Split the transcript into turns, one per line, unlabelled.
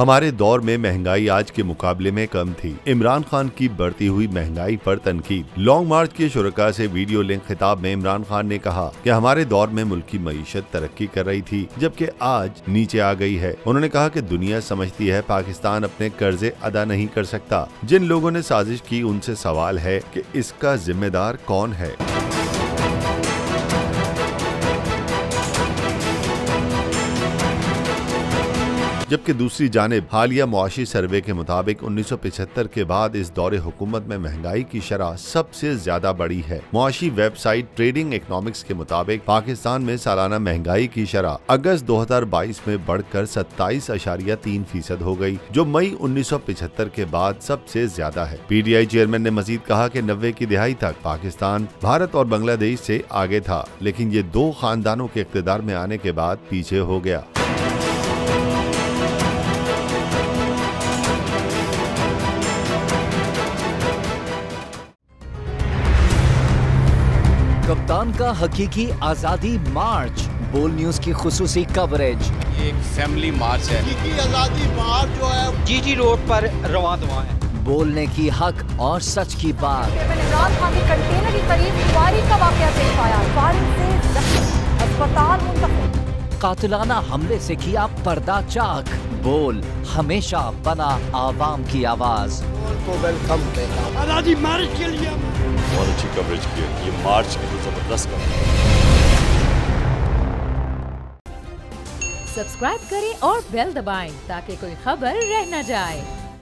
हमारे दौर में महंगाई आज के मुकाबले में कम थी। इमरान खान की बढ़ती हुई महंगाई पर तनकीद। लॉन्ग मार्च के शुरका से वीडियो लिंक खिताब में इमरान खान ने कहा कि हमारे दौर में मुल्क की मईशत तरक्की कर रही थी, जबकि आज नीचे आ गई है। उन्होंने कहा कि दुनिया समझती है पाकिस्तान अपने कर्जे अदा नहीं कर सकता। जिन लोगों ने साजिश की उनसे सवाल है कि इसका जिम्मेदार कौन है। जबकि दूसरी जानिब हालिया मुआशी सर्वे के मुताबिक 1975 के बाद इस दौरे हुकूमत में महंगाई की शरह सबसे ज्यादा बढ़ी है। मुआशी वेबसाइट ट्रेडिंग इकोनॉमिक्स के मुताबिक पाकिस्तान में सालाना महंगाई की शरह अगस्त 2022 में बढ़कर 27.3% हो गई, जो मई 1975 के बाद सबसे ज्यादा है। PTI चेयरमैन ने मजीद कहा कि 90 की दिहाई तक पाकिस्तान भारत और बांग्लादेश से आगे था, लेकिन ये दो खानदानों के इख्तिदार में आने के बाद पीछे हो गया।
कप्तान का हकीकी आजादी मार्च, बोल न्यूज की खुसूसी कवरेज।
ये एक फैमिली मार्च है।
हकीकी आजादी मार्च जो है
GG रोड पर रवां दवा है।
बोलने की हक और सच की बात।
इमरान खान के कंटेनर के करीब फायरिंग का वाकया पेश आया। फायरिंग से जख्मी, अस्पताल मुंतकिल।
कातिलाना हमले से किया पर्दा चाक। बोल हमेशा बना आवाम की आवाज।
को वेलकम कहता हूं।
आजादी मार्च के लिए
बहुत अच्छी कवरेज की है। ये मार्च की जबरदस्त कवरेज।
सब्सक्राइब करें और बेल दबाएं ताकि कोई खबर रह न जाए।